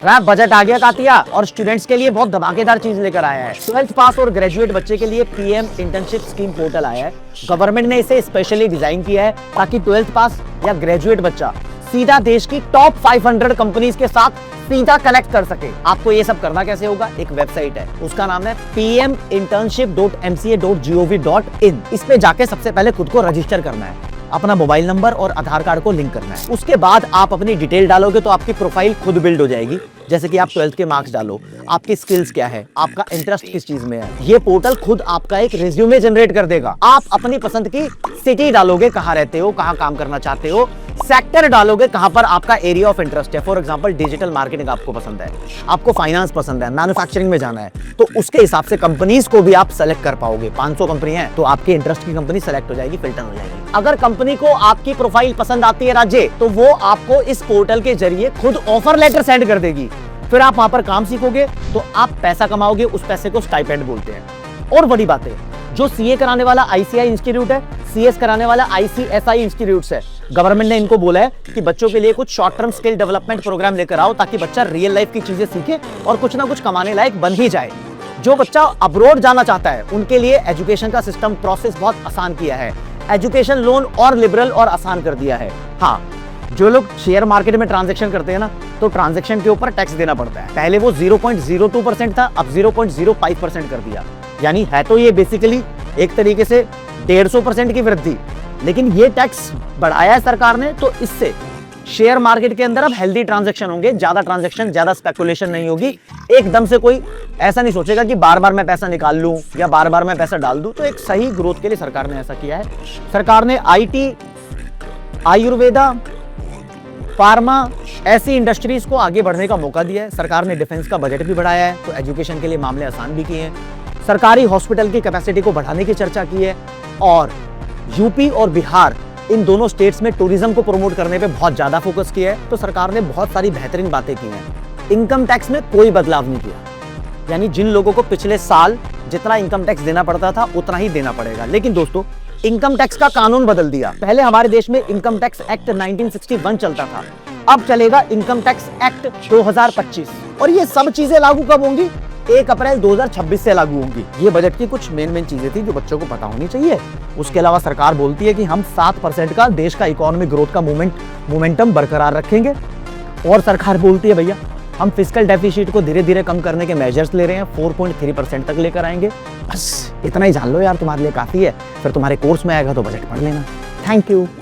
Rap budget आ गया Katya और students के लिए बहुत धमाकेदार चीज लेकर आया है। 12th पास और ग्रेजुएट बच्चे के लिए पीएम इंटर्नशिप स्कीम पोर्टल आया है। गवर्नमेंट ने इसे स्पेशली डिजाइन किया है ताकि 12th पास या ग्रेजुएट बच्चा सीधा देश की टॉप 500 कंपनीज के साथ सीधा कनेक्ट कर सके। आपको ये सब करना कैसे होगा? एक वेबसाइट है, उसका नाम है pminternship.mca.gov.in। इस पे जाके सबसे पहले खुद को रजिस्टर करना है, अपना मोबाइल नंबर और आधार कार्ड को लिंक करना है। उसके बाद आप अपनी डिटेल डालोगे तो आपकी प्रोफाइल खुद बिल्ड हो जाएगी। जैसे कि आप 12th के मार्क्स डालो, आपकी स्किल्स क्या है, आपका इंटरेस्ट किस चीज में है। ये पोर्टल खुद आपका एक रिज्यूमे जनरेट कर देगा। आप अपनी पसंद की सिटी डालोगे, कहाँ रहते हो, कहाँ काम करना चाहते हो, सेक्टर डालोगे, कहां पर आपका एरिया ऑफ इंटरेस्ट है। फॉर एग्जांपल डिजिटल मार्केटिंग आपको पसंद है, आपको फाइनेंस पसंद है, मैन्युफैक्चरिंग में जाना है, तो उसके हिसाब से कंपनीज को भी आप सेलेक्ट कर पाओगे। 500 कंपनी है तो आपके इंटरेस्ट की कंपनी सेलेक्ट हो जाएगी, फिल्टर हो जाएगी। अगर कंपनी को आपकी प्रोफाइल पसंद आती है राजे, तो वो आपको इस पोर्टल के जरिए खुद ऑफर लेटर सेंड कर देगी। फिर आप वहां पर काम सीखोगे तो आप पैसा कमाओगे, उस पैसे को स्टाइपेंड बोलते हैं। और बड़ी बात है, जो सीए कराने वाला आईसीआई इंस्टीट्यूट है, सीएस कराने वाला आईसीएसआई इंस्टीट्यूट है, गवर्नमेंट ने इनको बोला है कि बच्चों के लिए कुछ short term skill development program लेकर आओ ताकि बच्चा रियल लाइफ की चीजें सीखे और कुछ ना कुछ कमाने लायक बन ही जाए। जो बच्चा अब्रॉड जाना चाहता है उनके लिए एजुकेशन का सिस्टम प्रोसेस बहुत आसान किया है। एजुकेशन लोन और लिबरल और आसान कर दिया है। हाँ, जो लोग शेयर मार्केट में ट्रांजैक्शन करते हैं ना, तो ट्रांजैक्शन के ऊपर टैक्स देना पड़ता है। पहले वो 0.02% था, अब 0.05% कर दिया। यानी है तो ये बेसिकली एक तरीके से 150% की वृद्धि, लेकिन ये टैक्स बढ़ाया है सरकार ने, तो इससे शेयर मार्केट के अंदर अब हेल्दी ट्रांजैक्शन होंगे, ज्यादा ट्रांजैक्शन, ज्यादा स्पेकुलेशन नहीं होगी। एकदम से कोई ऐसा नहीं सोचेगा कि बार बार मैं पैसा निकाल लूं या बार बार मैं पैसा डाल दूं। तो एक सही ग्रोथ के लिए सरकार ने ऐसा किया है। सरकार ने आईटी, आयुर्वेदा, फार्मा ऐसी इंडस्ट्रीज को आगे बढ़ने का मौका दिया है। सरकार ने डिफेंस का बजट भी बढ़ाया है, तो एजुकेशन के लिए मामले आसान भी किए हैं। सरकारी हॉस्पिटल की कैपेसिटी को बढ़ाने की चर्चा की है और यूपी और बिहार इन दोनों स्टेट्स में टूरिज्म को प्रमोट करने पे बहुत ज्यादा फोकस किया है। तो सरकार ने बहुत सारी बेहतरीन बातें की हैं। इनकम टैक्स में कोई बदलाव नहीं किया, यानी जिन लोगों को पिछले साल जितना इनकम टैक्स देना पड़ता था उतना ही देना पड़ेगा। लेकिन दोस्तों, इनकम टैक्स का कानून बदल दिया। पहले हमारे देश में इनकम टैक्स एक्ट 1961 चलता था, अब चलेगा इनकम टैक्स एक्ट 2025। और ये सब चीजें लागू कब होंगी? 1 अप्रैल 2026 से लागू होंगी। ये बजट की कुछ मेन चीजें थी जो बच्चों को पता होनी चाहिए। उसके अलावा सरकार बोलती है कि हम 7% का देश का इकोनॉमिक ग्रोथ का मोमेंटम बरकरार रखेंगे। और सरकार बोलती है भैया हम फिस्कल डेफिसिट को धीरे धीरे कम करने के मेजर्स ले रहे हैं, 4.3% तक लेकर आएंगे। बस इतना ही जान लो यार, तुम्हारे लिए काफी है। फिर तुम्हारे कोर्स में आएगा तो बजट पढ़ लेना। Thank you.